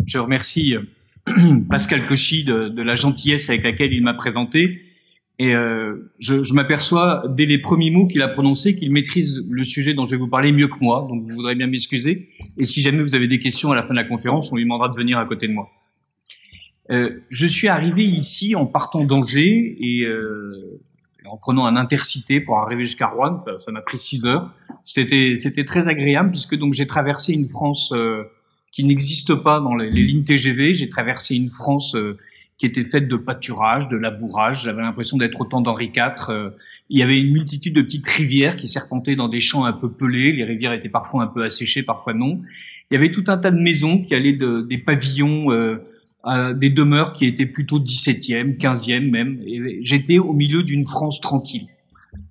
Je remercie Pascal Cauchy de la gentillesse avec laquelle il m'a présenté. Et je m'aperçois, dès les premiers mots qu'il a prononcés, qu'il maîtrise le sujet dont je vais vous parler mieux que moi. Donc vous voudrez bien m'excuser. Et si jamais vous avez des questions à la fin de la conférence, on lui demandera de venir à côté de moi. Je suis arrivé ici en partant d'Angers et en prenant un intercité pour arriver jusqu'à Rouen. Ça m'a pris 6 heures. C'était très agréable puisque donc j'ai traversé une France qui n'existe pas dans les lignes TGV. J'ai traversé une France qui était faite de pâturage, de labourage. J'avais l'impression d'être au temps d'Henri IV. Il y avait une multitude de petites rivières qui serpentaient dans des champs un peu pelés. Les rivières étaient parfois un peu asséchées, parfois non. Il y avait tout un tas de maisons qui allaient des pavillons à des demeures qui étaient plutôt 17e, 15e même. Et j'étais au milieu d'une France tranquille.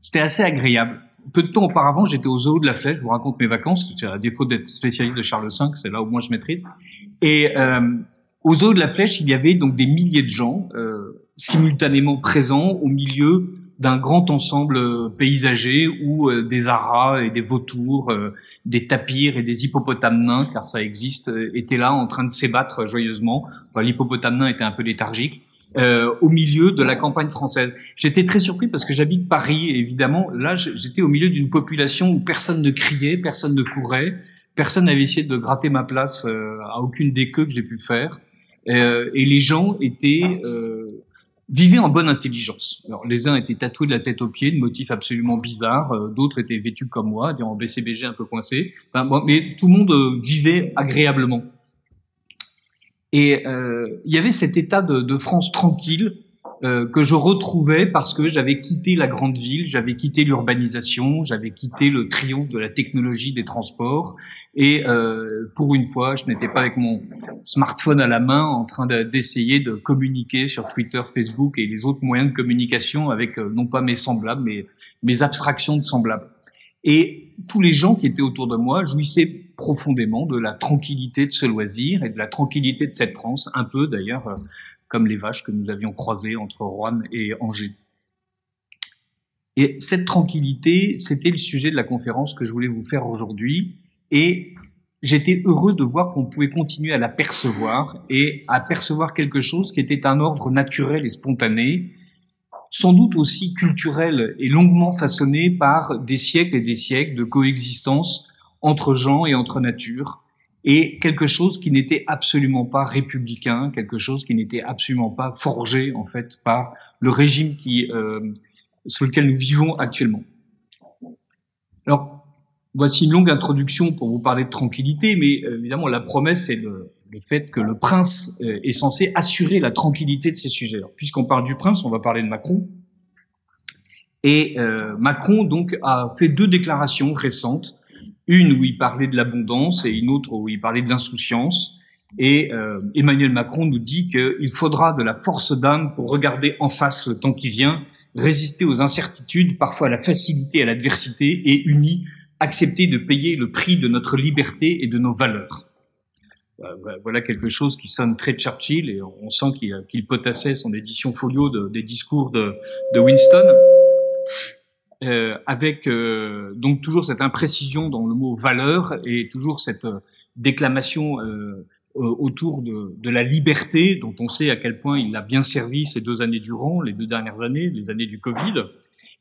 C'était assez agréable. Peu de temps auparavant, j'étais au zoo de la Flèche. Je vous raconte mes vacances. À défaut d'être spécialiste de Charles V, c'est là où moi je maîtrise. Et au zoo de la Flèche, il y avait donc des milliers de gens simultanément présents au milieu d'un grand ensemble paysager où des aras et des vautours, des tapirs et des hippopotames nains, car ça existe, étaient là en train de s'ébattre joyeusement. Enfin, l'hippopotame nain était un peu léthargique. Au milieu de la campagne française. J'étais très surpris parce que j'habite Paris, et évidemment, là, j'étais au milieu d'une population où personne ne criait, personne ne courait, personne n'avait essayé de gratter ma place à aucune des queues que j'ai pu faire. Et les gens vivaient en bonne intelligence. Alors, les uns étaient tatoués de la tête aux pieds, de motifs absolument bizarres, d'autres étaient vêtus comme moi, en BCBG un peu coincé. Enfin, bon, mais tout le monde vivait agréablement. Et il y avait cet état de France tranquille que je retrouvais parce que j'avais quitté la grande ville, j'avais quitté l'urbanisation, j'avais quitté le triomphe de la technologie des transports. Et pour une fois, je n'étais pas avec mon smartphone à la main en train d'essayer de communiquer sur Twitter, Facebook et les autres moyens de communication avec non pas mes semblables, mais mes abstractions de semblables. Et tous les gens qui étaient autour de moi jouissaient profondément de la tranquillité de ce loisir et de la tranquillité de cette France, un peu d'ailleurs comme les vaches que nous avions croisées entre Rouen et Angers. Et cette tranquillité, c'était le sujet de la conférence que je voulais vous faire aujourd'hui, et j'étais heureux de voir qu'on pouvait continuer à la percevoir et à percevoir quelque chose qui était un ordre naturel et spontané, sans doute aussi culturel et longuement façonné par des siècles et des siècles de coexistence entre gens et entre nature, et quelque chose qui n'était absolument pas républicain, quelque chose qui n'était absolument pas forgé en fait par le régime sur lequel nous vivons actuellement. Alors, voici une longue introduction pour vous parler de tranquillité, mais évidemment la promesse c'est le fait que le prince est censé assurer la tranquillité de ces sujets. Puisqu'on parle du prince, on va parler de Macron. Et Macron donc a fait 2 déclarations récentes, une où il parlait de l'abondance et une autre où il parlait de l'insouciance. Et Emmanuel Macron nous dit qu'il faudra de la force d'âme pour regarder en face le temps qui vient, résister aux incertitudes, parfois à la facilité, à l'adversité, et unis, accepter de payer le prix de notre liberté et de nos valeurs. Voilà quelque chose qui sonne très Churchill, et on sent qu'il potassait son édition folio des discours de Winston. Avec donc toujours cette imprécision dans le mot valeur et toujours cette déclamation autour de la liberté, dont on sait à quel point il l'a bien servi ces 2 années durant, les 2 dernières années, les années du Covid.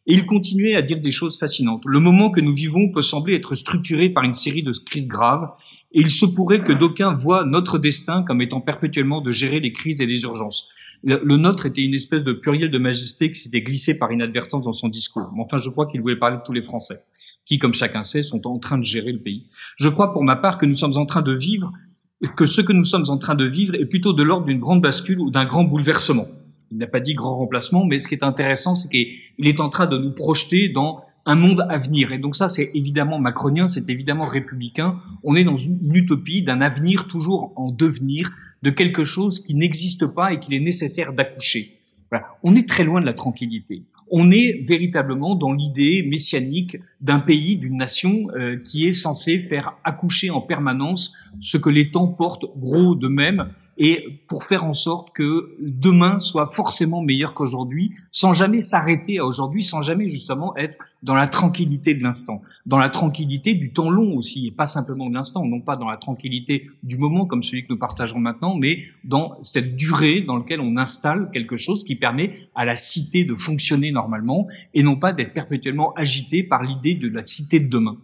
Et il continuait à dire des choses fascinantes. Le moment que nous vivons peut sembler être structuré par une série de crises graves, et il se pourrait que d'aucuns voient notre destin comme étant perpétuellement de gérer les crises et les urgences. Le nôtre était une espèce de pluriel de majesté qui s'était glissé par inadvertance dans son discours. Mais enfin, je crois qu'il voulait parler de tous les Français, qui, comme chacun sait, sont en train de gérer le pays. Je crois, pour ma part, que ce que nous sommes en train de vivre est plutôt de l'ordre d'une grande bascule ou d'un grand bouleversement. Il n'a pas dit grand remplacement, mais ce qui est intéressant, c'est qu'il est en train de nous projeter dans un monde à venir. Et donc ça, c'est évidemment macronien, c'est évidemment républicain. On est dans une utopie d'un avenir toujours en devenir, de quelque chose qui n'existe pas et qu'il est nécessaire d'accoucher. Voilà. On est très loin de la tranquillité. On est véritablement dans l'idée messianique d'un pays, d'une nation qui est censée faire accoucher en permanence ce que les temps portent gros d'eux-mêmes, et pour faire en sorte que demain soit forcément meilleur qu'aujourd'hui, sans jamais s'arrêter à aujourd'hui, sans jamais justement être dans la tranquillité de l'instant, dans la tranquillité du temps long aussi, et pas simplement de l'instant, non pas dans la tranquillité du moment comme celui que nous partageons maintenant, mais dans cette durée dans laquelle on installe quelque chose qui permet à la cité de fonctionner normalement, et non pas d'être perpétuellement agité par l'idée de la cité de demain.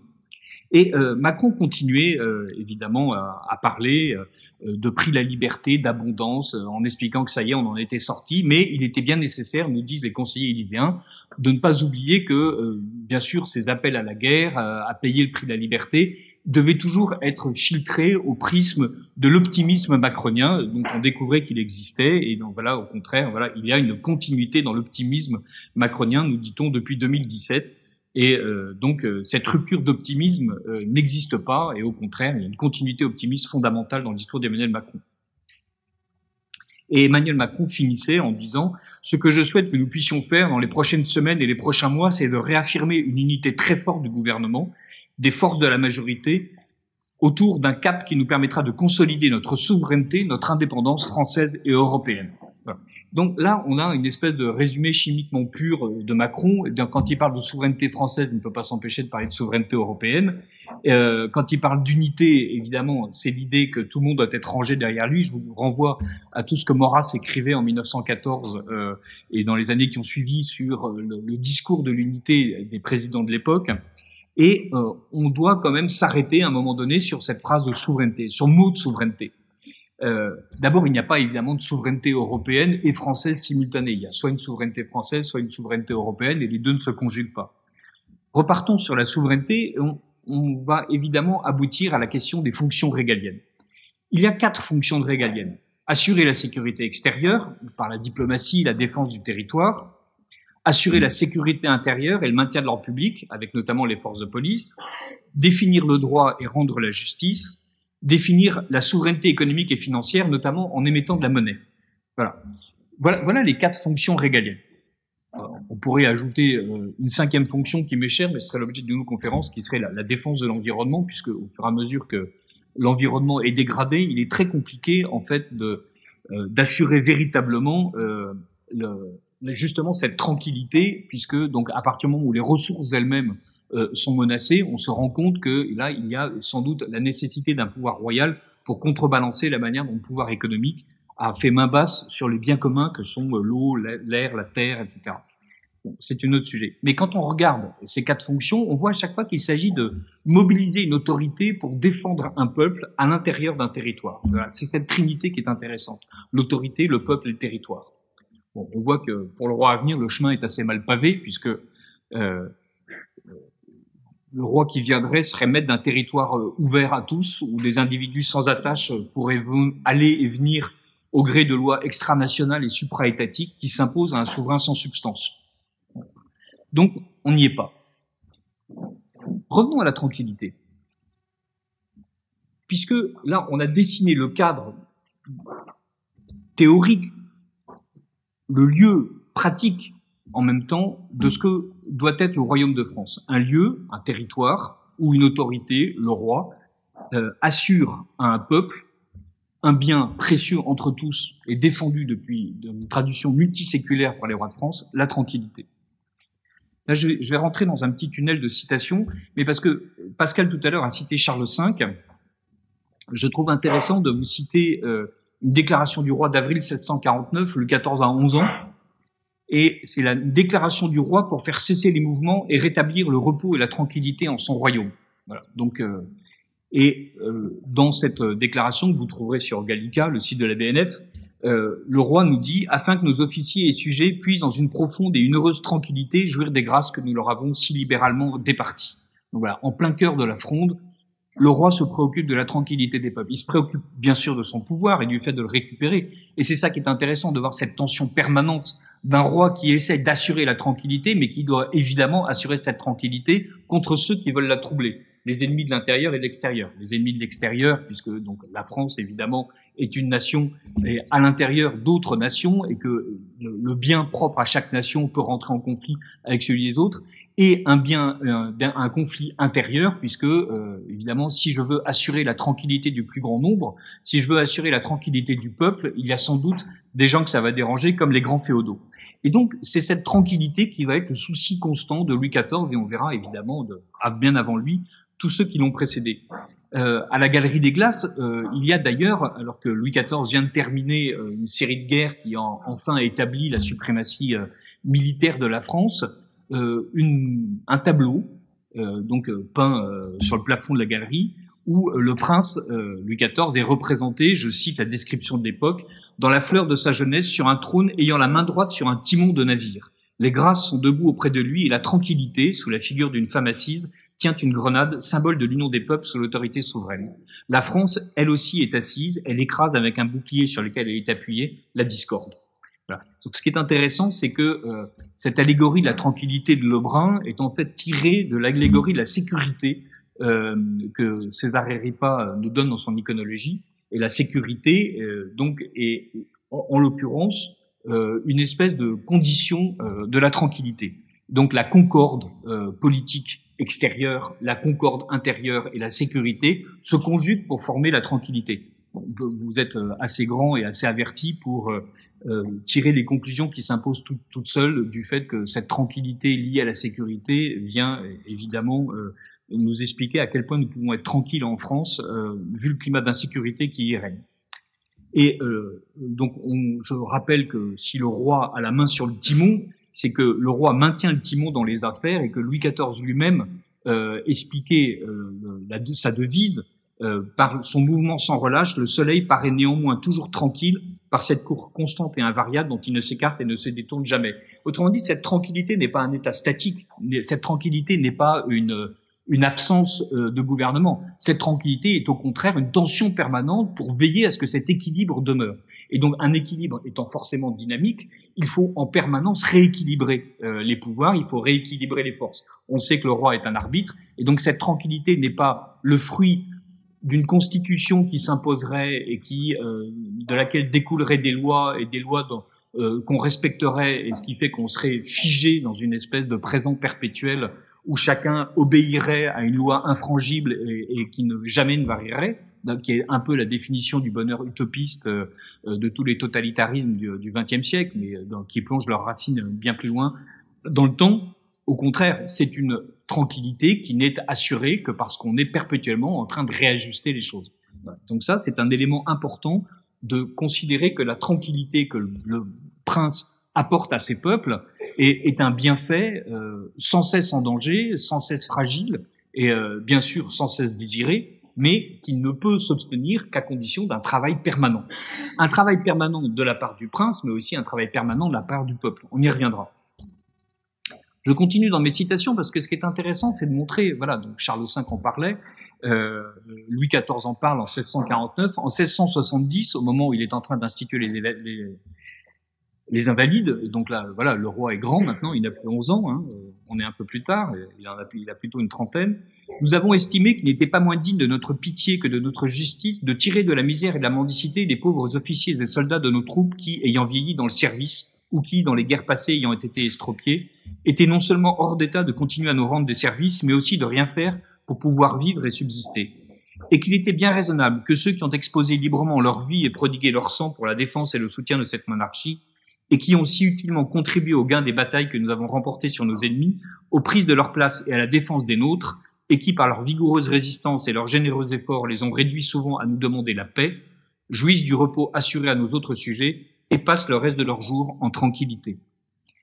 Et Macron continuait évidemment à parler de prix de la liberté, d'abondance, en expliquant que ça y est, on en était sorti, mais il était bien nécessaire, nous disent les conseillers élyséens, de ne pas oublier que, bien sûr, ces appels à la guerre, à payer le prix de la liberté, devaient toujours être filtrés au prisme de l'optimisme macronien, dont on découvrait qu'il existait, et donc voilà, au contraire, voilà, il y a une continuité dans l'optimisme macronien, nous dit-on, depuis 2017. Et donc cette rupture d'optimisme n'existe pas, et au contraire, il y a une continuité optimiste fondamentale dans le discours d'Emmanuel Macron. Et Emmanuel Macron finissait en disant « Ce que je souhaite que nous puissions faire dans les prochaines semaines et les prochains mois, c'est de réaffirmer une unité très forte du gouvernement, des forces de la majorité, autour d'un cap qui nous permettra de consolider notre souveraineté, notre indépendance française et européenne. » Voilà. Donc là, on a une espèce de résumé chimiquement pur de Macron. Et bien, quand il parle de souveraineté française, il ne peut pas s'empêcher de parler de souveraineté européenne. Quand il parle d'unité, évidemment, c'est l'idée que tout le monde doit être rangé derrière lui. Je vous renvoie à tout ce que Maurras écrivait en 1914 et dans les années qui ont suivi sur le discours de l'unité des présidents de l'époque. Et on doit quand même s'arrêter à un moment donné sur cette phrase de souveraineté, sur le mot de souveraineté. D'abord, il n'y a pas évidemment de souveraineté européenne et française simultanée. Il y a soit une souveraineté française, soit une souveraineté européenne, et les deux ne se conjuguent pas. Repartons sur la souveraineté. On va évidemment aboutir à la question des fonctions régaliennes. Il y a 4 fonctions régaliennes. Assurer la sécurité extérieure, par la diplomatie, la défense du territoire. Assurer la sécurité intérieure et le maintien de l'ordre public, avec notamment les forces de police. Définir le droit et rendre la justice. Définir la souveraineté économique et financière, notamment en émettant de la monnaie. Voilà les 4 fonctions régaliennes. On pourrait ajouter une 5e fonction qui m'est chère, mais ce serait l'objet d'une autre conférence, qui serait la défense de l'environnement, puisque au fur et à mesure que l'environnement est dégradé, il est très compliqué en fait d'assurer véritablement justement cette tranquillité, puisque donc à partir du moment où les ressources elles-mêmes sont menacées, on se rend compte que là, il y a sans doute la nécessité d'un pouvoir royal pour contrebalancer la manière dont le pouvoir économique a fait main basse sur les biens communs que sont l'eau, l'air, la terre, etc. Bon, c'est un autre sujet. Mais quand on regarde ces 4 fonctions, on voit à chaque fois qu'il s'agit de mobiliser une autorité pour défendre un peuple à l'intérieur d'un territoire. Voilà, c'est cette trinité qui est intéressante. L'autorité, le peuple et le territoire. Bon, on voit que pour le roi à venir, le chemin est assez mal pavé, puisque le roi qui viendrait serait maître d'un territoire ouvert à tous, où les individus sans attache pourraient aller et venir au gré de lois extranationales et supra-étatiques qui s'imposent à un souverain sans substance. Donc, on n'y est pas. Revenons à la tranquillité. Puisque là, on a dessiné le cadre théorique, le lieu pratique en même temps de ce que doit être le royaume de France. Un lieu, un territoire, où une autorité, le roi, assure à un peuple un bien précieux entre tous et défendu depuis une tradition multiséculaire par les rois de France, la tranquillité. Là, je vais rentrer dans un petit tunnel de citations, mais parce que Pascal tout à l'heure a cité Charles V, je trouve intéressant de vous citer une déclaration du roi d'avril 1649, le 14 à 11 ans, et c'est la déclaration du roi pour faire cesser les mouvements et rétablir le repos et la tranquillité en son royaume. Voilà. Donc, dans cette déclaration que vous trouverez sur Gallica, le site de la BNF, le roi nous dit « Afin que nos officiers et sujets puissent dans une profonde et une heureuse tranquillité jouir des grâces que nous leur avons si libéralement départies. » Donc voilà, en plein cœur de la fronde, le roi se préoccupe de la tranquillité des peuples. Il se préoccupe bien sûr de son pouvoir et du fait de le récupérer. Et c'est ça qui est intéressant, de voir cette tension permanente d'un roi qui essaie d'assurer la tranquillité, mais qui doit évidemment assurer cette tranquillité contre ceux qui veulent la troubler. Les ennemis de l'intérieur et de l'extérieur. Les ennemis de l'extérieur, puisque donc la France, évidemment, est une nation et à l'intérieur d'autres nations, et que le bien propre à chaque nation peut rentrer en conflit avec celui des autres. et un conflit intérieur, puisque évidemment, si je veux assurer la tranquillité du plus grand nombre, si je veux assurer la tranquillité du peuple, il y a sans doute des gens que ça va déranger, comme les grands féodaux. Et donc, c'est cette tranquillité qui va être le souci constant de Louis XIV, et on verra évidemment bien avant lui tous ceux qui l'ont précédé. À la Galerie des Glaces, il y a d'ailleurs, alors que Louis XIV vient de terminer une série de guerres qui enfin a établi la suprématie militaire de la France, un tableau peint sur le plafond de la galerie où le prince Louis XIV est représenté, je cite la description de l'époque, dans la fleur de sa jeunesse sur un trône ayant la main droite sur un timon de navire. Les grâces sont debout auprès de lui et la tranquillité, sous la figure d'une femme assise, tient une grenade, symbole de l'union des peuples sous l'autorité souveraine. La France, elle aussi, est assise, elle écrase avec un bouclier sur lequel elle est appuyée la discorde. Voilà. Donc, ce qui est intéressant, c'est que cette allégorie de la tranquillité de Lebrun est en fait tirée de l'allégorie de la sécurité que César Ripa nous donne dans son iconologie. Et la sécurité, donc, est en l'occurrence une espèce de condition de la tranquillité. Donc, la concorde politique extérieure, la concorde intérieure et la sécurité se conjuguent pour former la tranquillité. Bon, vous êtes assez grand et assez averti pour tirer les conclusions qui s'imposent toutes seules du fait que cette tranquillité liée à la sécurité vient évidemment nous expliquer à quel point nous pouvons être tranquilles en France vu le climat d'insécurité qui y règne. Et donc je rappelle que si le roi a la main sur le timon, c'est que le roi maintient le timon dans les affaires et que Louis XIV lui-même expliquait sa devise par son mouvement sans relâche, le soleil paraît néanmoins toujours tranquille par cette course constante et invariable dont il ne s'écarte et ne se détourne jamais. Autrement dit, cette tranquillité n'est pas un état statique, cette tranquillité n'est pas une absence de gouvernement. Cette tranquillité est au contraire une tension permanente pour veiller à ce que cet équilibre demeure. Et donc un équilibre étant forcément dynamique, il faut en permanence rééquilibrer les pouvoirs, il faut rééquilibrer les forces. On sait que le roi est un arbitre, et donc cette tranquillité n'est pas le fruit d'une constitution qui s'imposerait et de laquelle découleraient des lois et des lois qu'on respecterait, et ce qui fait qu'on serait figé dans une espèce de présent perpétuel où chacun obéirait à une loi infrangible et qui jamais ne varierait, qui est un peu la définition du bonheur utopiste de tous les totalitarismes du XXe siècle, mais qui plongent leurs racines bien plus loin dans le temps. Au contraire, c'est une tranquillité qui n'est assurée que parce qu'on est perpétuellement en train de réajuster les choses. Donc ça, c'est un élément important de considérer que la tranquillité que le prince apporte à ses peuples est un bienfait sans cesse en danger, sans cesse fragile et bien sûr sans cesse désiré, mais qui ne peut s'obtenir qu'à condition d'un travail permanent. Un travail permanent de la part du prince, mais aussi un travail permanent de la part du peuple. On y reviendra. Je continue dans mes citations parce que ce qui est intéressant, c'est de montrer, voilà, donc Charles V en parlait, Louis XIV en parle en 1649, en 1670, au moment où il est en train d'instituer les invalides, donc là, voilà, le roi est grand maintenant, il n'a plus 11 ans, hein, on est un peu plus tard, il a plutôt une trentaine. Nous avons estimé qu'il n'était pas moins digne de notre pitié que de notre justice de tirer de la misère et de la mendicité les pauvres officiers et soldats de nos troupes qui, ayant vieilli dans le service, ou qui, dans les guerres passées ayant été estropiés, étaient non seulement hors d'état de continuer à nous rendre des services, mais aussi de rien faire pour pouvoir vivre et subsister. Et qu'il était bien raisonnable que ceux qui ont exposé librement leur vie et prodigué leur sang pour la défense et le soutien de cette monarchie, et qui ont si utilement contribué au gain des batailles que nous avons remportées sur nos ennemis, aux prises de leur place et à la défense des nôtres, et qui, par leur vigoureuse résistance et leurs généreux efforts, les ont réduits souvent à nous demander la paix, jouissent du repos assuré à nos autres sujets et passent le reste de leurs jours en tranquillité.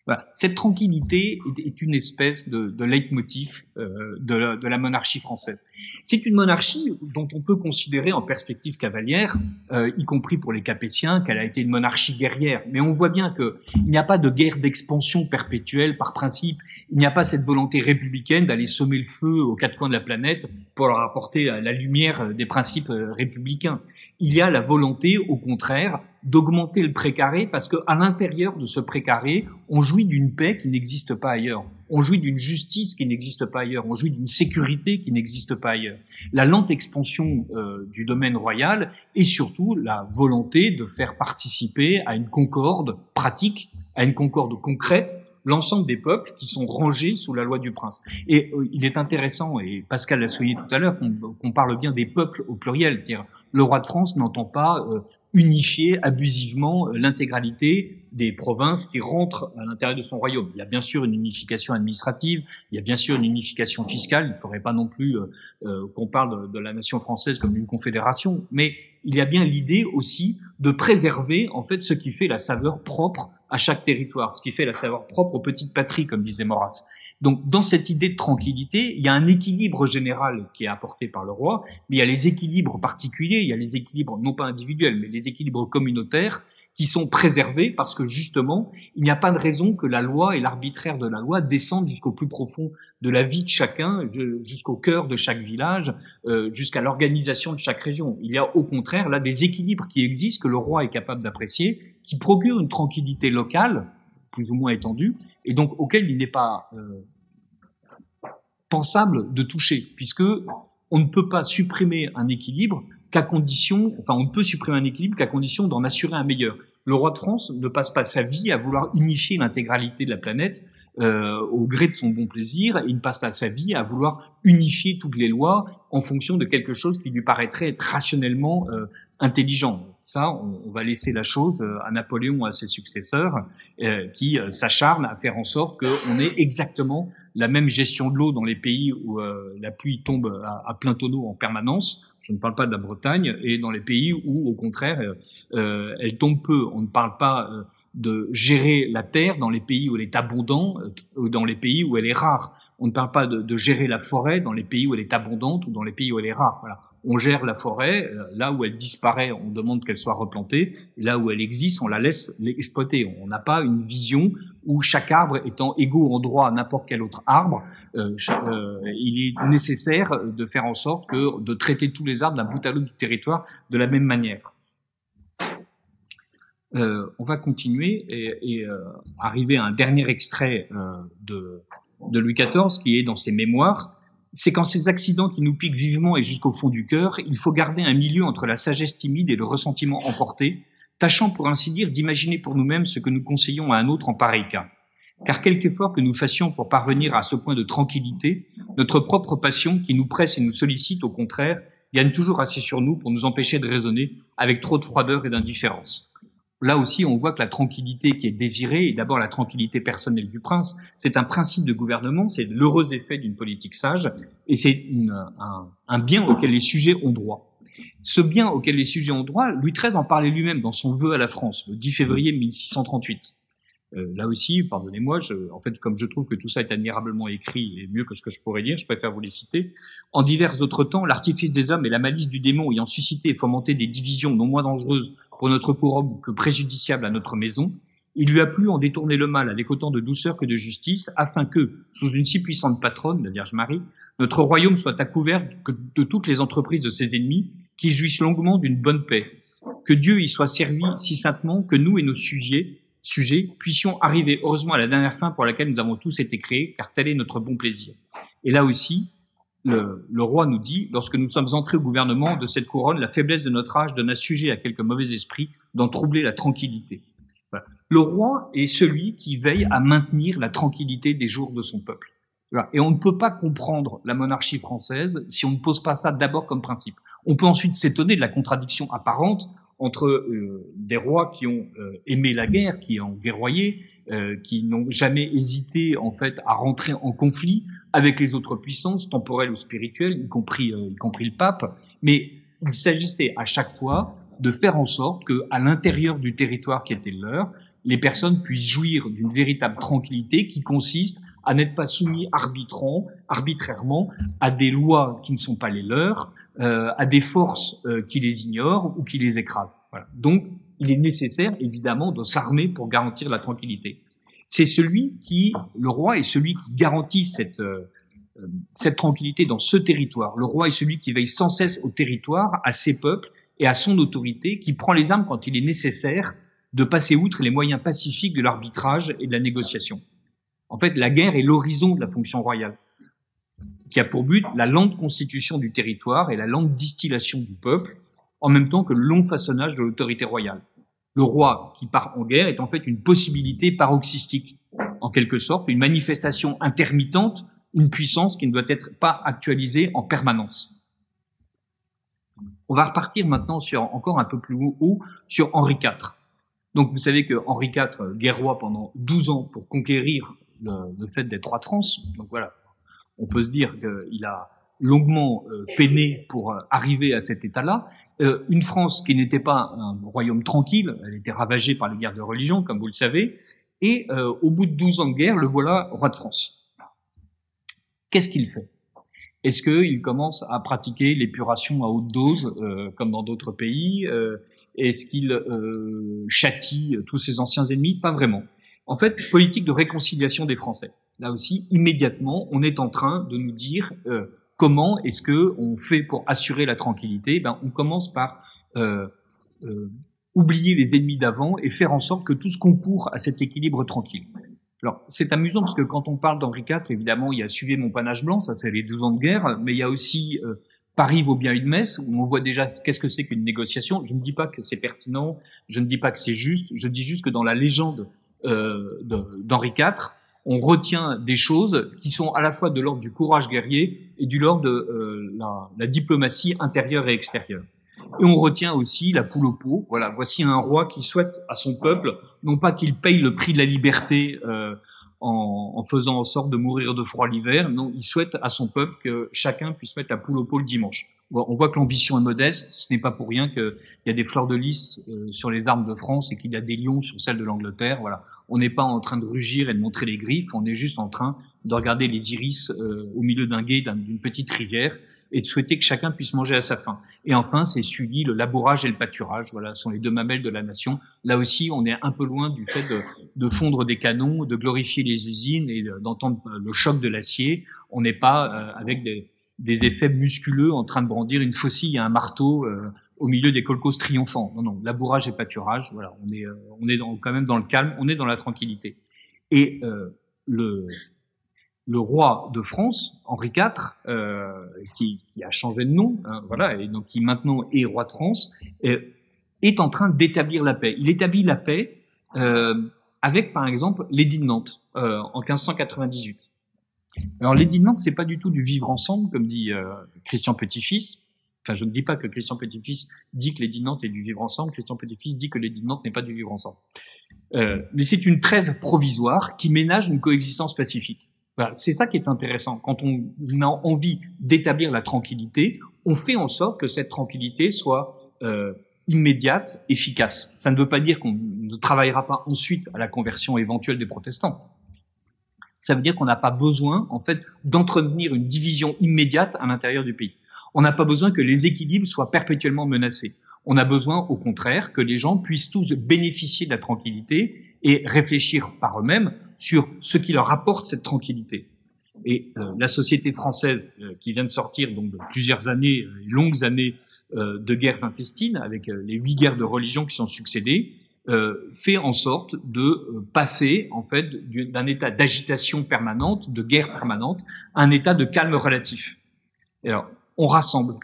Voilà. Cette tranquillité est une espèce de leitmotiv de la monarchie française. C'est une monarchie dont on peut considérer en perspective cavalière, y compris pour les Capétiens, qu'elle a été une monarchie guerrière. Mais on voit bien qu'il n'y a pas de guerre d'expansion perpétuelle par principe. Il n'y a pas cette volonté républicaine d'aller semer le feu aux quatre coins de la planète pour leur apporter la lumière des principes républicains. Il y a la volonté, au contraire, d'augmenter le précaré parce qu'à l'intérieur de ce précaré, on jouit d'une paix qui n'existe pas ailleurs. On jouit d'une justice qui n'existe pas ailleurs. On jouit d'une sécurité qui n'existe pas ailleurs. La lente expansion du domaine royal et surtout la volonté de faire participer à une concorde pratique, à une concorde concrète, l'ensemble des peuples qui sont rangés sous la loi du prince. Et il est intéressant, et Pascal l'a souligné tout à l'heure, qu'on parle bien des peuples au pluriel. C'est-à-dire, le roi de France n'entend pas unifier abusivement l'intégralité des provinces qui rentrent à l'intérieur de son royaume. Il y a bien sûr une unification administrative, il y a bien sûr une unification fiscale. Il ne faudrait pas non plus qu'on parle de la nation française comme d'une confédération, mais il y a bien l'idée aussi de préserver en fait ce qui fait la saveur propre à chaque territoire, ce qui fait la saveur propre aux petites patries, comme disait Maurras. Donc, dans cette idée de tranquillité, il y a un équilibre général qui est apporté par le roi, mais il y a les équilibres particuliers, il y a les équilibres non pas individuels, mais les équilibres communautaires qui sont préservés parce que justement, il n'y a pas de raison que la loi et l'arbitraire de la loi descendent jusqu'au plus profond de la vie de chacun, jusqu'au cœur de chaque village, jusqu'à l'organisation de chaque région. Il y a au contraire là des équilibres qui existent, que le roi est capable d'apprécier, qui procurent une tranquillité locale, plus ou moins étendue, et donc auquel il n'est pas pensable de toucher, puisque on ne peut pas supprimer un équilibre qu'à condition, enfin on ne peut supprimer un équilibre qu'à condition d'en assurer un meilleur. Le roi de France ne passe pas sa vie à vouloir unifier l'intégralité de la planète au gré de son bon plaisir, et il ne passe pas sa vie à vouloir unifier toutes les lois en fonction de quelque chose qui lui paraîtrait être rationnellement intelligent. Ça, on va laisser la chose à Napoléon, à ses successeurs, qui s'acharnent à faire en sorte qu'on ait exactement la même gestion de l'eau dans les pays où la pluie tombe à plein tonneau en permanence. Je ne parle pas de la Bretagne, et dans les pays où, au contraire, elle tombe peu. On ne parle pas de gérer la terre dans les pays où elle est abondante ou dans les pays où elle est rare. On ne parle pas de gérer la forêt dans les pays où elle est abondante ou dans les pays où elle est rare. Voilà. On gère la forêt, là où elle disparaît, on demande qu'elle soit replantée, et là où elle existe, on la laisse l'exploiter. On n'a pas une vision où chaque arbre étant égaux en droit à n'importe quel autre arbre, il est nécessaire de faire en sorte de traiter tous les arbres d'un bout à l'autre du territoire de la même manière. On va continuer et arriver à un dernier extrait de Louis XIV qui est dans ses mémoires. C'est qu'en ces accidents qui nous piquent vivement et jusqu'au fond du cœur, il faut garder un milieu entre la sagesse timide et le ressentiment emporté, tâchant pour ainsi dire d'imaginer pour nous-mêmes ce que nous conseillons à un autre en pareil cas. Car quelque effort que nous fassions pour parvenir à ce point de tranquillité, notre propre passion qui nous presse et nous sollicite au contraire, gagne toujours assez sur nous pour nous empêcher de raisonner avec trop de froideur et d'indifférence. Là aussi, on voit que la tranquillité qui est désirée, et d'abord la tranquillité personnelle du prince, c'est un principe de gouvernement, c'est l'heureux effet d'une politique sage, et c'est un bien auquel les sujets ont droit. Ce bien auquel les sujets ont droit, Louis XIII en parlait lui-même dans son vœu à la France, le 10 février 1638. Là aussi, pardonnez-moi, en fait, comme je trouve que tout ça est admirablement écrit et mieux que ce que je pourrais dire, je préfère vous les citer. En divers autres temps, l'artifice des hommes et la malice du démon ayant suscité et fomenté des divisions non moins dangereuses pour notre couronne que préjudiciables à notre maison, il lui a plu en détourner le mal avec autant de douceur que de justice, afin que, sous une si puissante patronne, la Vierge Marie, notre royaume soit à couvert de toutes les entreprises de ses ennemis, qui jouissent longuement d'une bonne paix. Que Dieu y soit servi si saintement que nous et nos sujets puissions arriver heureusement à la dernière fin pour laquelle nous avons tous été créés, car tel est notre bon plaisir. Et là aussi, le roi nous dit, lorsque nous sommes entrés au gouvernement de cette couronne, la faiblesse de notre âge donne à sujet à quelques mauvais esprits d'en troubler la tranquillité. Voilà. Le roi est celui qui veille à maintenir la tranquillité des jours de son peuple. Voilà. Et on ne peut pas comprendre la monarchie française si on ne pose pas ça d'abord comme principe. On peut ensuite s'étonner de la contradiction apparente entre des rois qui ont aimé la guerre, qui ont guerroyé, qui n'ont jamais hésité en fait à rentrer en conflit avec les autres puissances temporelles ou spirituelles, y compris le pape. Mais il s'agissait à chaque fois de faire en sorte que, à l'intérieur du territoire qui était le leur, les personnes puissent jouir d'une véritable tranquillité qui consiste à n'être pas soumis arbitrairement à des lois qui ne sont pas les leurs, à des forces qui les ignorent ou qui les écrasent. Voilà. Donc, il est nécessaire, évidemment, de s'armer pour garantir la tranquillité. C'est le roi est celui qui garantit cette tranquillité dans ce territoire. Le roi est celui qui veille sans cesse au territoire, à ses peuples et à son autorité, qui prend les armes quand il est nécessaire de passer outre les moyens pacifiques de l'arbitrage et de la négociation. En fait, la guerre est l'horizon de la fonction royale, qui a pour but la lente constitution du territoire et la lente distillation du peuple, en même temps que le long façonnage de l'autorité royale. Le roi qui part en guerre est en fait une possibilité paroxystique en quelque sorte, une manifestation intermittente, une puissance qui ne doit être pas actualisée en permanence. On va repartir maintenant sur encore un peu plus haut, sur Henri IV. Donc vous savez que Henri IV, guerroie pendant 12 ans pour conquérir le fait d'être roi de France. Donc voilà, on peut se dire qu'il a longuement peiné pour arriver à cet état-là. Une France qui n'était pas un royaume tranquille, elle était ravagée par les guerres de religion, comme vous le savez, et au bout de 12 ans de guerre, le voilà roi de France. Qu'est-ce qu'il fait? Est-ce qu'il commence à pratiquer l'épuration à haute dose, comme dans d'autres pays? Est-ce qu'il châtie tous ses anciens ennemis? Pas vraiment. En fait, politique de réconciliation des Français. Là aussi, immédiatement, on est en train de nous dire comment est-ce que on fait pour assurer la tranquillité. Ben, on commence par oublier les ennemis d'avant et faire en sorte que tout se concourt à cet équilibre tranquille. Alors, c'est amusant parce que quand on parle d'Henri IV, évidemment, il y a Suivez mon panache blanc, ça c'est les 12 ans de guerre, mais il y a aussi Paris vaut bien une messe, où on voit déjà qu'est-ce que c'est qu'une négociation. Je ne dis pas que c'est pertinent, je ne dis pas que c'est juste, je dis juste que dans la légende d'Henri IV, on retient des choses qui sont à la fois de l'ordre du courage guerrier et du l'ordre de la diplomatie intérieure et extérieure. Et on retient aussi la poule au pot. Voilà, voici un roi qui souhaite à son peuple, non pas qu'il paye le prix de la liberté en faisant en sorte de mourir de froid l'hiver, non, il souhaite à son peuple que chacun puisse mettre la poule au pot le dimanche. On voit que l'ambition est modeste, ce n'est pas pour rien qu'il y a des fleurs de lys sur les armes de France et qu'il y a des lions sur celles de l'Angleterre. Voilà, on n'est pas en train de rugir et de montrer les griffes, on est juste en train de regarder les iris au milieu d'un gué d'une petite rivière et de souhaiter que chacun puisse manger à sa faim. Et enfin, c'est suivi le labourage et le pâturage. Voilà, sont les deux mamelles de la nation. Là aussi, on est un peu loin du fait de fondre des canons, de glorifier les usines et d'entendre le choc de l'acier. On n'est pas avec des effets musculeux en train de brandir une faucille et un marteau au milieu des kolkhozes triomphants. Non, non, labourage et pâturage. Voilà, on est quand même dans le calme, on est dans la tranquillité. Et le roi de France, Henri IV, qui a changé de nom, hein, voilà, et donc qui maintenant est roi de France, est en train d'établir la paix. Il établit la paix avec, par exemple, l'édit de Nantes en 1598. Alors l'édit de Nantes, c'est pas du tout du vivre ensemble, comme dit Christian Petit-Fils. Enfin, je ne dis pas que Christian Petit-Fils dit que l'édit de Nantes est du vivre ensemble. Christian Petit-Fils dit que l'édit de Nantes n'est pas du vivre ensemble. Mais c'est une trêve provisoire qui ménage une coexistence pacifique. Voilà, c'est ça qui est intéressant. Quand on a envie d'établir la tranquillité, on fait en sorte que cette tranquillité soit immédiate, efficace. Ça ne veut pas dire qu'on ne travaillera pas ensuite à la conversion éventuelle des protestants. Ça veut dire qu'on n'a pas besoin, en fait, d'entretenir une division immédiate à l'intérieur du pays. On n'a pas besoin que les équilibres soient perpétuellement menacés. On a besoin, au contraire, que les gens puissent tous bénéficier de la tranquillité et réfléchir par eux-mêmes sur ce qui leur apporte cette tranquillité. Et la société française, qui vient de sortir donc de plusieurs années, longues années de guerres intestines, avec les 8 guerres de religion qui sont succédées, fait en sorte de passer en fait d'un état d'agitation permanente, de guerre permanente, à un état de calme relatif. Et alors, on rassemble,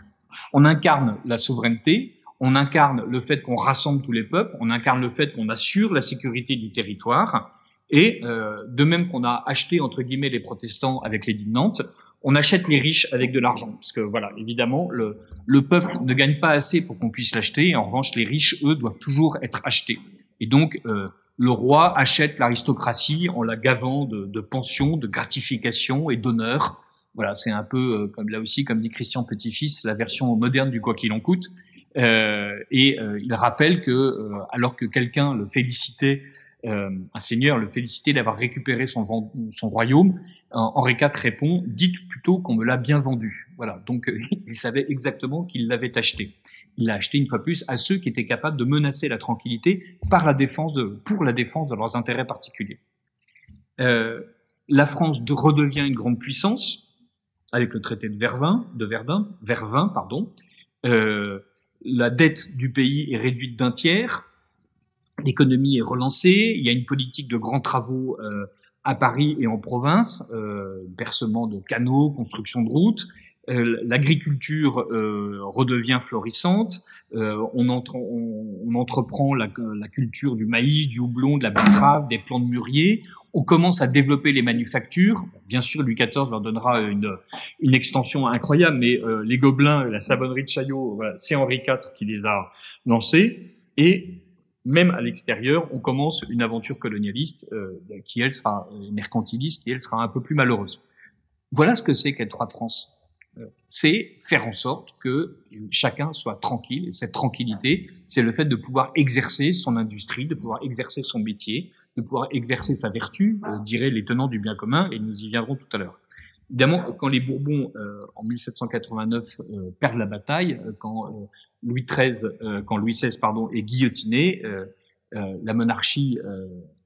on incarne la souveraineté, on incarne le fait qu'on rassemble tous les peuples, on incarne le fait qu'on assure la sécurité du territoire, et de même qu'on a acheté entre guillemets les protestants avec l'édit de Nantes, on achète les riches avec de l'argent, parce que voilà, évidemment, le peuple ne gagne pas assez pour qu'on puisse l'acheter, et en revanche, les riches, eux, doivent toujours être achetés. Et donc, le roi achète l'aristocratie en la gavant de pensions, de gratifications et d'honneurs. Voilà, c'est un peu, comme là aussi, comme dit Christian Petit-Fils, la version moderne du quoi qu'il en coûte. Il rappelle que, alors que quelqu'un le félicitait, un seigneur le félicitait d'avoir récupéré son royaume, Henri IV répond « Dites plutôt qu'on me l'a bien vendu ». Voilà, donc il savait exactement qu'il l'avait acheté. Il l'a acheté une fois plus à ceux qui étaient capables de menacer la tranquillité pour la défense de leurs intérêts particuliers. La France redevient une grande puissance avec le traité de Vervins. La dette du pays est réduite d'un tiers. L'économie est relancée. Il y a une politique de grands travaux à Paris et en province, percement de canaux, construction de routes. L'agriculture redevient florissante. On entreprend la culture du maïs, du houblon, de la betterave, des plants de mûrier. On commence à développer les manufactures. Bien sûr, Louis XIV leur donnera une extension incroyable, mais les Gobelins, la savonnerie de Chaillot, voilà, c'est Henri IV qui les a lancés. Et même à l'extérieur, on commence une aventure colonialiste qui, elle, sera mercantiliste, qui, elle, sera un peu plus malheureuse. Voilà ce que c'est qu'être roi de France. C'est faire en sorte que chacun soit tranquille. Et cette tranquillité, c'est le fait de pouvoir exercer son industrie, de pouvoir exercer son métier, de pouvoir exercer sa vertu, diraient les tenants du bien commun, et nous y viendrons tout à l'heure. Évidemment, quand les Bourbons, en 1789, perdent la bataille, quand Louis XVI, est guillotiné, la monarchie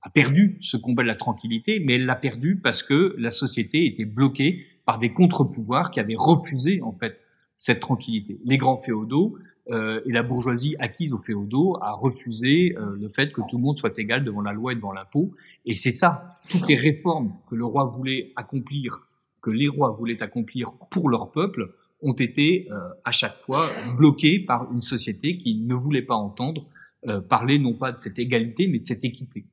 a perdu ce combat de la tranquillité, mais elle l'a perdu parce que la société était bloquée par des contre-pouvoirs qui avaient refusé, en fait, cette tranquillité. Les grands féodaux et la bourgeoisie acquise aux féodaux a refusé le fait que tout le monde soit égal devant la loi et devant l'impôt. Et c'est ça, toutes les réformes que le roi voulait accomplir, que les rois voulaient accomplir pour leur peuple, ont été à chaque fois bloquées par une société qui ne voulait pas entendre parler non pas de cette égalité, mais de cette équité.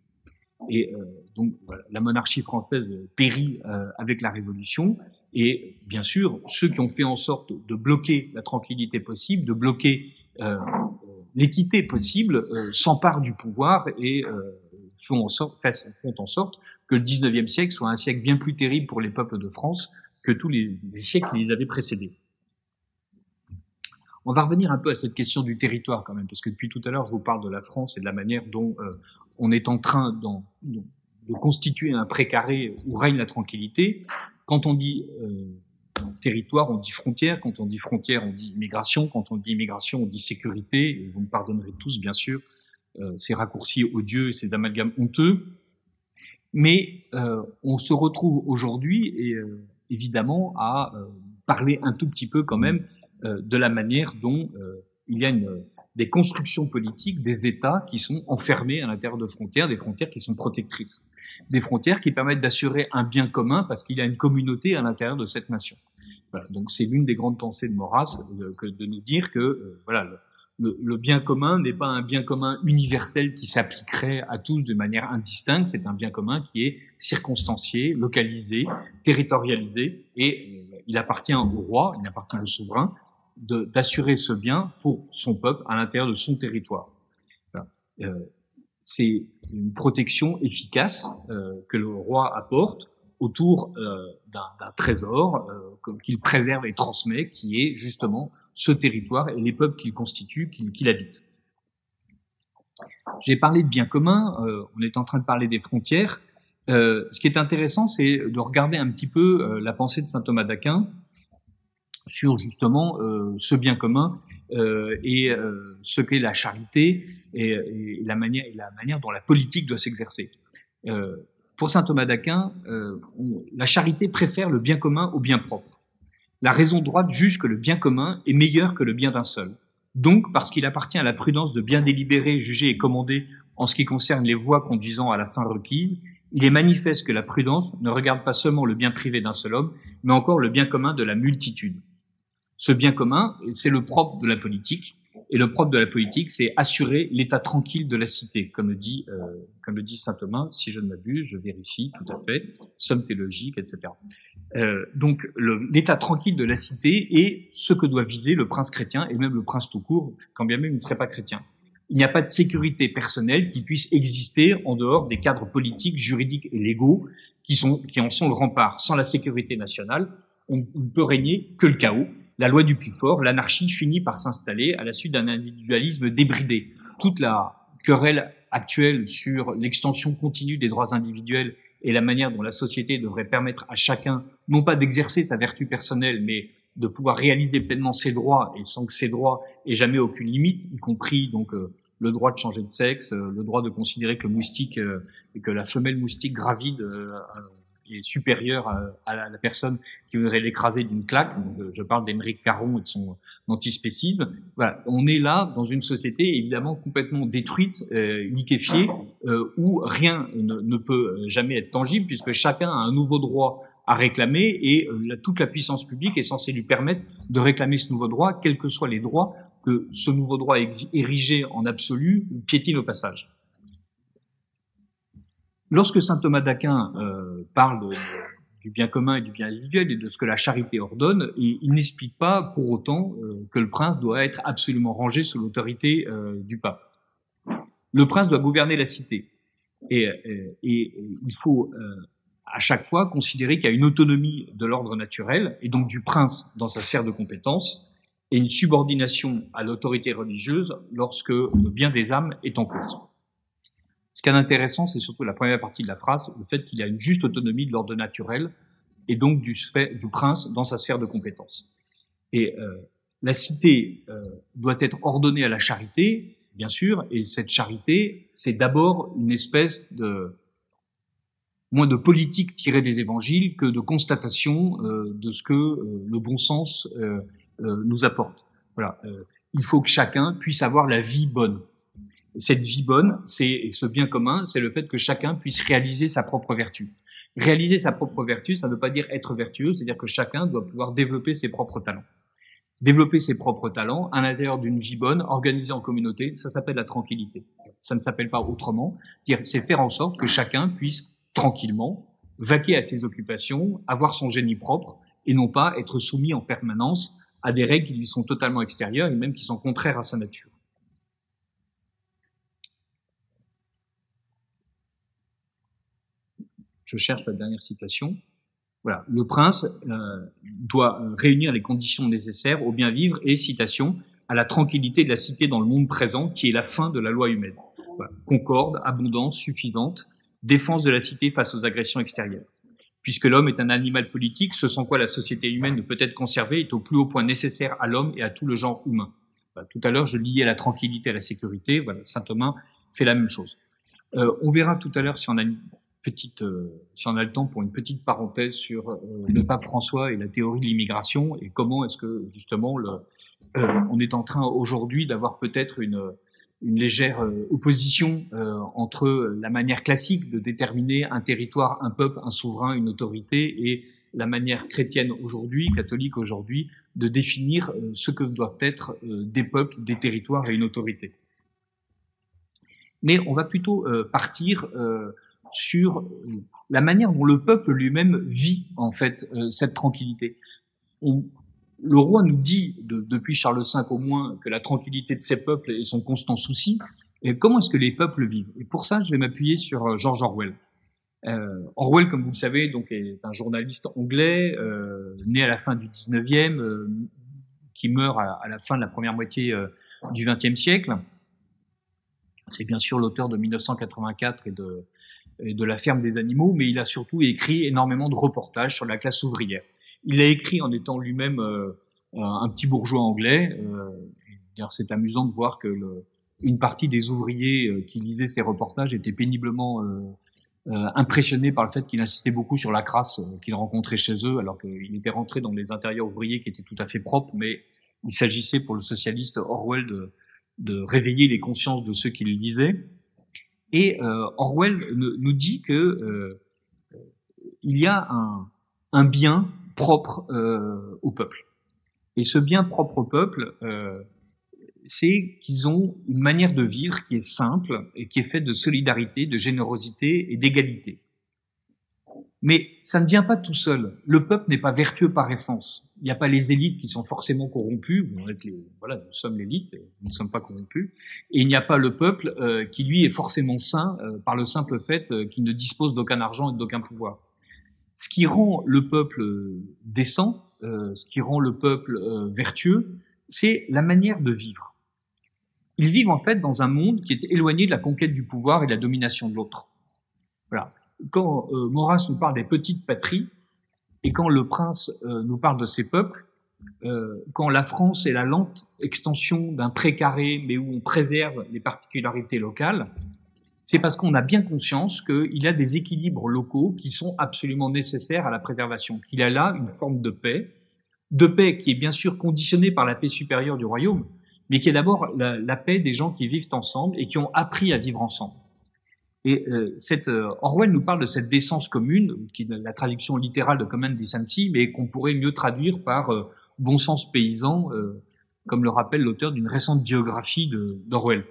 Et donc voilà, la monarchie française périt avec la Révolution, et bien sûr, ceux qui ont fait en sorte de bloquer la tranquillité possible, de bloquer l'équité possible, s'emparent du pouvoir et font en sorte que le 19e siècle soit un siècle bien plus terrible pour les peuples de France que tous les siècles qui les avaient précédés. On va revenir un peu à cette question du territoire quand même, parce que depuis tout à l'heure, je vous parle de la France et de la manière dont on est en train de constituer un précaré où règne la tranquillité. Quand on dit territoire, on dit frontière. Quand on dit frontière, on dit immigration. Quand on dit immigration, on dit sécurité. Et vous me pardonnerez tous, bien sûr, ces raccourcis odieux et ces amalgames honteux. Mais on se retrouve aujourd'hui, et évidemment, à parler un tout petit peu quand même de la manière dont il y a des constructions politiques, des États qui sont enfermés à l'intérieur de frontières, des frontières qui sont protectrices, des frontières qui permettent d'assurer un bien commun parce qu'il y a une communauté à l'intérieur de cette nation. Voilà, donc c'est l'une des grandes pensées de Maurras que de nous dire que voilà, le bien commun n'est pas un bien commun universel qui s'appliquerait à tous de manière indistincte, c'est un bien commun qui est circonstancié, localisé, territorialisé, et il appartient au roi, il appartient au souverain d'assurer ce bien pour son peuple à l'intérieur de son territoire. Voilà. C'est une protection efficace que le roi apporte autour d'un trésor qu'il préserve et transmet, qui est justement ce territoire et les peuples qu'il constitue, qu'il habite. J'ai parlé de bien commun, on est en train de parler des frontières. Ce qui est intéressant, c'est de regarder un petit peu la pensée de saint Thomas d'Aquin sur justement ce bien commun et ce qu'est la charité et la manière dont la politique doit s'exercer. Pour saint Thomas d'Aquin, la charité préfère le bien commun au bien propre. La raison droite juge que le bien commun est meilleur que le bien d'un seul. Donc, parce qu'il appartient à la prudence de bien délibérer, juger et commander en ce qui concerne les voies conduisant à la fin requise, il est manifeste que la prudence ne regarde pas seulement le bien privé d'un seul homme, mais encore le bien commun de la multitude. Ce bien commun, c'est le propre de la politique, et le propre de la politique, c'est assurer l'état tranquille de la cité, comme le dit saint Thomas, si je ne m'abuse, je vérifie tout à fait, somme théologique, etc. Donc l'état tranquille de la cité est ce que doit viser le prince chrétien, et même le prince tout court, quand bien même il ne serait pas chrétien. Il n'y a pas de sécurité personnelle qui puisse exister en dehors des cadres politiques, juridiques et légaux qui en sont le rempart. Sans la sécurité nationale, on ne peut régner que le chaos. La loi du plus fort, l'anarchie finit par s'installer à la suite d'un individualisme débridé. Toute la querelle actuelle sur l'extension continue des droits individuels et la manière dont la société devrait permettre à chacun, non pas d'exercer sa vertu personnelle, mais de pouvoir réaliser pleinement ses droits, et sans que ces droits aient jamais aucune limite, y compris donc le droit de changer de sexe, le droit de considérer que le moustique et que la femelle moustique gravide est supérieure à la personne qui voudrait l'écraser d'une claque. Donc, je parle d'Émeric Caron et de son antispécisme. Voilà, on est là dans une société évidemment complètement détruite, liquéfiée, où rien ne peut jamais être tangible, puisque chacun a un nouveau droit à réclamer, et toute la puissance publique est censée lui permettre de réclamer ce nouveau droit, quels que soient les droits que ce nouveau droit érigé en absolu piétine au passage. Lorsque saint Thomas d'Aquin parle du bien commun et du bien individuel et de ce que la charité ordonne, il n'explique pas pour autant que le prince doit être absolument rangé sous l'autorité du pape. Le prince doit gouverner la cité. Et il faut à chaque fois considérer qu'il y a une autonomie de l'ordre naturel, et donc du prince dans sa sphère de compétences, et une subordination à l'autorité religieuse lorsque le bien des âmes est en cause. Ce qui est intéressant, c'est surtout la première partie de la phrase, le fait qu'il y a une juste autonomie de l'ordre naturel, et donc du prince dans sa sphère de compétences. Et la cité doit être ordonnée à la charité, bien sûr, et cette charité, c'est d'abord une espèce de moins de politique tirée des évangiles que de constatation de ce que le bon sens nous apporte. Voilà, il faut que chacun puisse avoir la vie bonne. Cette vie bonne, c'est ce bien commun, c'est le fait que chacun puisse réaliser sa propre vertu. Réaliser sa propre vertu, ça ne veut pas dire être vertueux, c'est-à-dire que chacun doit pouvoir développer ses propres talents. Développer ses propres talents à l'intérieur d'une vie bonne, organisée en communauté, ça s'appelle la tranquillité. Ça ne s'appelle pas autrement. C'est faire en sorte que chacun puisse tranquillement vaquer à ses occupations, avoir son génie propre, et non pas être soumis en permanence à des règles qui lui sont totalement extérieures et même qui sont contraires à sa nature. Je cherche la dernière citation. Voilà, le prince doit réunir les conditions nécessaires au bien vivre et, citation, à la tranquillité de la cité dans le monde présent, qui est la fin de la loi humaine. Voilà. Concorde, abondance suffisante, défense de la cité face aux agressions extérieures. Puisque l'homme est un animal politique, ce sans quoi la société humaine ne peut être conservée est au plus haut point nécessaire à l'homme et à tout le genre humain. Voilà. Tout à l'heure, je liais la tranquillité à la sécurité. Voilà, saint Thomas fait la même chose. On verra tout à l'heure si on a une si on a le temps pour une petite parenthèse sur le pape François et la théorie de l'immigration et comment est-ce que justement on est en train aujourd'hui d'avoir peut-être une légère opposition entre la manière classique de déterminer un territoire, un peuple, un souverain, une autorité et la manière chrétienne aujourd'hui, catholique aujourd'hui, de définir ce que doivent être des peuples, des territoires et une autorité. Mais on va plutôt partir sur la manière dont le peuple lui-même vit en fait cette tranquillité. Le roi nous dit depuis Charles V au moins que la tranquillité de ses peuples est son constant souci. Et comment est-ce que les peuples vivent? Et pour ça, je vais m'appuyer sur George Orwell. Orwell, comme vous le savez, donc est un journaliste anglais né à la fin du 19e, qui meurt à la fin de la première moitié du 20e siècle. C'est bien sûr l'auteur de 1984 et de La ferme des animaux, mais il a surtout écrit énormément de reportages sur la classe ouvrière. Il l'a écrit en étant lui-même un petit bourgeois anglais. D'ailleurs, c'est amusant de voir que une partie des ouvriers qui lisaient ces reportages étaient péniblement impressionnés par le fait qu'il insistait beaucoup sur la crasse qu'ils rencontraient chez eux, alors qu'il était rentré dans des intérieurs ouvriers qui étaient tout à fait propres, mais il s'agissait pour le socialiste Orwell de réveiller les consciences de ceux qui le lisaient. Et Orwell nous dit que il y a un bien propre au peuple. Et ce bien propre au peuple, c'est qu'ils ont une manière de vivre qui est simple et qui est faite de solidarité, de générosité et d'égalité. Mais ça ne vient pas tout seul. Le peuple n'est pas vertueux par essence. Il n'y a pas les élites qui sont forcément corrompues. Voilà, nous sommes l'élite, nous ne sommes pas corrompus. Et il n'y a pas le peuple qui, lui, est forcément saint par le simple fait qu'il ne dispose d'aucun argent et d'aucun pouvoir. Ce qui rend le peuple décent, ce qui rend le peuple vertueux, c'est la manière de vivre. Ils vivent en fait dans un monde qui est éloigné de la conquête du pouvoir et de la domination de l'autre. Voilà. Quand Maurras nous parle des petites patries, et quand le prince nous parle de ses peuples, quand la France est la lente extension d'un précaré, mais où on préserve les particularités locales, c'est parce qu'on a bien conscience qu'il y a des équilibres locaux qui sont absolument nécessaires à la préservation, qu'il y a là une forme de paix qui est bien sûr conditionnée par la paix supérieure du royaume, mais qui est d'abord la paix des gens qui vivent ensemble et qui ont appris à vivre ensemble. Et Orwell nous parle de cette décence commune, qui est la traduction littérale de common decency, mais qu'on pourrait mieux traduire par bon sens paysan, comme le rappelle l'auteur d'une récente biographie d'Orwell.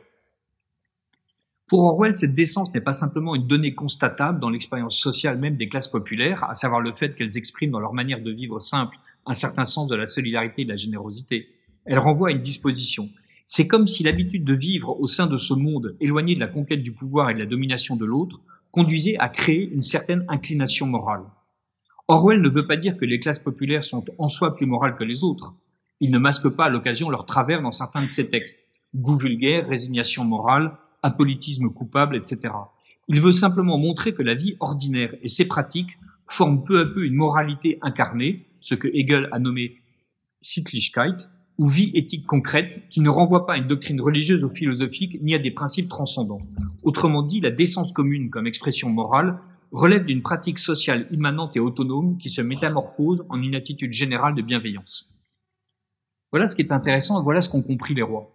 Pour Orwell, cette décence n'est pas simplement une donnée constatable dans l'expérience sociale même des classes populaires, à savoir le fait qu'elles expriment dans leur manière de vivre simple un certain sens de la solidarité et de la générosité. Elle renvoie à une disposition. C'est comme si l'habitude de vivre au sein de ce monde éloigné de la conquête du pouvoir et de la domination de l'autre conduisait à créer une certaine inclination morale. Orwell ne veut pas dire que les classes populaires sont en soi plus morales que les autres. Il ne masque pas à l'occasion leur travers dans certains de ses textes. Goût vulgaire, résignation morale, apolitisme coupable, etc. Il veut simplement montrer que la vie ordinaire et ses pratiques forment peu à peu une moralité incarnée, ce que Hegel a nommé Sittlichkeit, ou vie éthique concrète, qui ne renvoie pas à une doctrine religieuse ou philosophique, ni à des principes transcendants. Autrement dit, la décence commune comme expression morale relève d'une pratique sociale immanente et autonome qui se métamorphose en une attitude générale de bienveillance. Voilà ce qui est intéressant et voilà ce qu'ont compris les rois.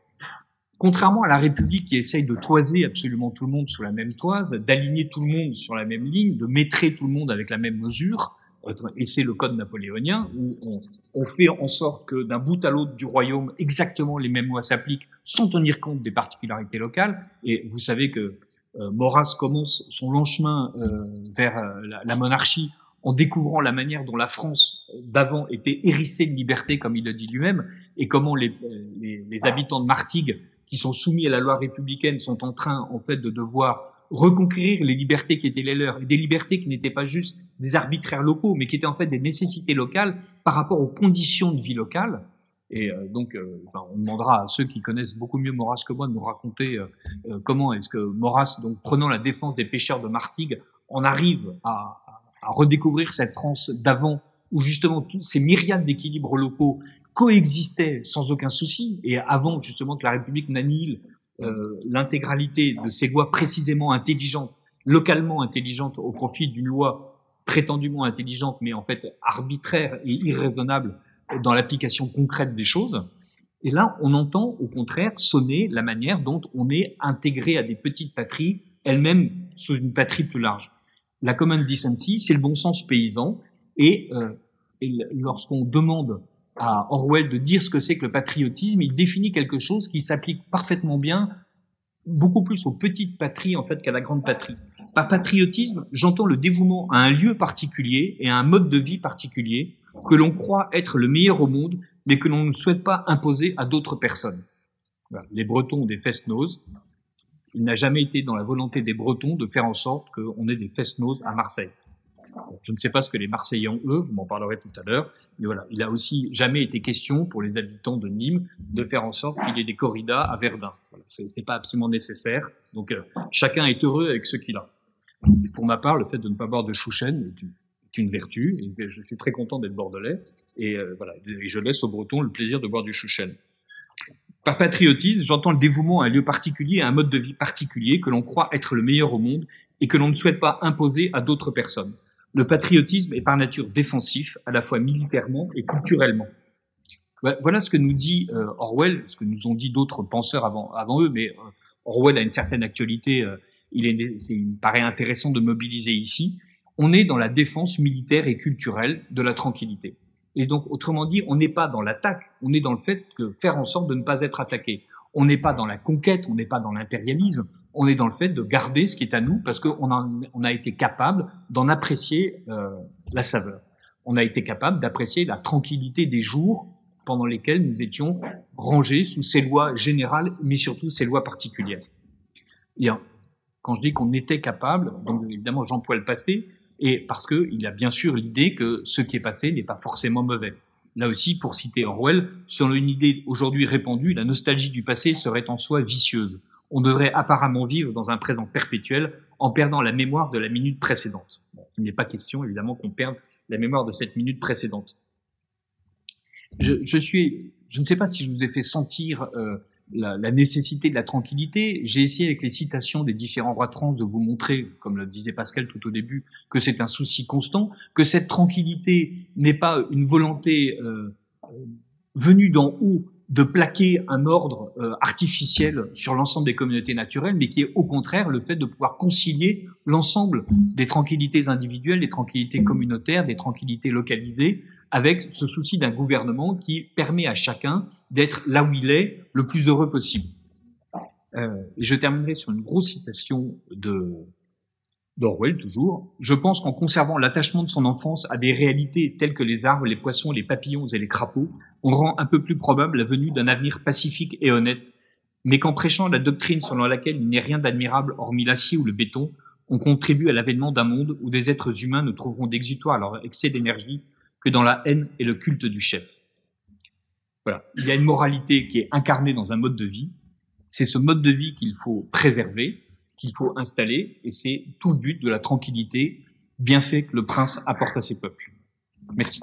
Contrairement à la République qui essaye de toiser absolument tout le monde sous la même toise, d'aligner tout le monde sur la même ligne, de maîtrer tout le monde avec la même mesure, et c'est le code napoléonien, où on fait en sorte que d'un bout à l'autre du royaume, exactement les mêmes lois s'appliquent sans tenir compte des particularités locales. Et vous savez que Maurras commence son long chemin vers la monarchie en découvrant la manière dont la France d'avant était hérissée de liberté, comme il le dit lui-même, et comment les habitants de Martigues, qui sont soumis à la loi républicaine, sont en train, en fait, de devoir reconquérir les libertés qui étaient les leurs, et des libertés qui n'étaient pas juste des arbitraires locaux, mais qui étaient en fait des nécessités locales par rapport aux conditions de vie locales. Et donc, on demandera à ceux qui connaissent beaucoup mieux Maurras que moi de nous raconter comment est-ce que Maurras, donc prenant la défense des pêcheurs de Martigues, en arrive à redécouvrir cette France d'avant, où justement tous ces myriades d'équilibres locaux coexistaient sans aucun souci, et avant justement que la République n'annihile l'intégralité de ces lois précisément intelligentes, localement intelligentes, au profit d'une loi prétendument intelligente, mais en fait arbitraire et irraisonnable dans l'application concrète des choses. Et là, on entend au contraire sonner la manière dont on est intégré à des petites patries, elles-mêmes sous une patrie plus large. La common decency, c'est le bon sens paysan, et lorsqu'on demande à Orwell de dire ce que c'est que le patriotisme, il définit quelque chose qui s'applique parfaitement bien, beaucoup plus aux petites patries en fait qu'à la grande patrie. Par patriotisme, j'entends le dévouement à un lieu particulier et à un mode de vie particulier que l'on croit être le meilleur au monde, mais que l'on ne souhaite pas imposer à d'autres personnes. Voilà. Les Bretons ont des fest-noz. Il n'a jamais été dans la volonté des Bretons de faire en sorte qu'on ait des fest-noz à Marseille. Je ne sais pas ce que les Marseillais ont, eux, vous m'en parlerez tout à l'heure, mais voilà, il a aussi jamais été question pour les habitants de Nîmes de faire en sorte qu'il y ait des corridas à Verdun. Voilà, c'est pas absolument nécessaire, donc chacun est heureux avec ce qu'il a. Et pour ma part, le fait de ne pas boire de chouchen est une vertu, et je suis très content d'être bordelais, et voilà, et je laisse aux Bretons le plaisir de boire du chouchen. Par patriotisme, j'entends le dévouement à un lieu particulier, à un mode de vie particulier que l'on croit être le meilleur au monde et que l'on ne souhaite pas imposer à d'autres personnes. Le patriotisme est par nature défensif, à la fois militairement et culturellement. Voilà ce que nous dit Orwell, ce que nous ont dit d'autres penseurs avant eux, mais Orwell a une certaine actualité, il me paraît intéressant de mobiliser ici. On est dans la défense militaire et culturelle de la tranquillité. Et donc, autrement dit, on n'est pas dans l'attaque, on est dans le fait de faire en sorte de ne pas être attaqué. On n'est pas dans la conquête, on n'est pas dans l'impérialisme, on est dans le fait de garder ce qui est à nous parce qu'on a été capable d'en apprécier la saveur. On a été capable d'apprécier la tranquillité des jours pendant lesquels nous étions rangés sous ces lois générales, mais surtout ces lois particulières. Et quand je dis qu'on était capable, donc évidemment j'emploie le passé, et parce qu'il y a bien sûr l'idée que ce qui est passé n'est pas forcément mauvais. Là aussi, pour citer Orwell, selon une idée aujourd'hui répandue, la nostalgie du passé serait en soi vicieuse. On devrait apparemment vivre dans un présent perpétuel en perdant la mémoire de la minute précédente. Bon, il n'est pas question, évidemment, qu'on perde la mémoire de cette minute précédente. Je ne sais pas si je vous ai fait sentir la nécessité de la tranquillité. J'ai essayé avec les citations des différents rois trans de vous montrer, comme le disait Pascal tout au début, que c'est un souci constant, que cette tranquillité n'est pas une volonté venue d'en haut de plaquer un ordre artificiel sur l'ensemble des communautés naturelles, mais qui est au contraire le fait de pouvoir concilier l'ensemble des tranquillités individuelles, des tranquillités communautaires, des tranquillités localisées, avec ce souci d'un gouvernement qui permet à chacun d'être là où il est le plus heureux possible. Et je terminerai sur une grosse citation d'Orwell, toujours. Je pense qu'en conservant l'attachement de son enfance à des réalités telles que les arbres, les poissons, les papillons et les crapauds, on rend un peu plus probable la venue d'un avenir pacifique et honnête, mais qu'en prêchant la doctrine selon laquelle il n'est rien d'admirable hormis l'acier ou le béton, on contribue à l'avènement d'un monde où des êtres humains ne trouveront d'exutoire à leur excès d'énergie que dans la haine et le culte du chef. Voilà. Il y a une moralité qui est incarnée dans un mode de vie. C'est ce mode de vie qu'il faut préserver, qu'il faut installer, et c'est tout le but de la tranquillité, bienfait que le prince apporte à ses peuples. Merci.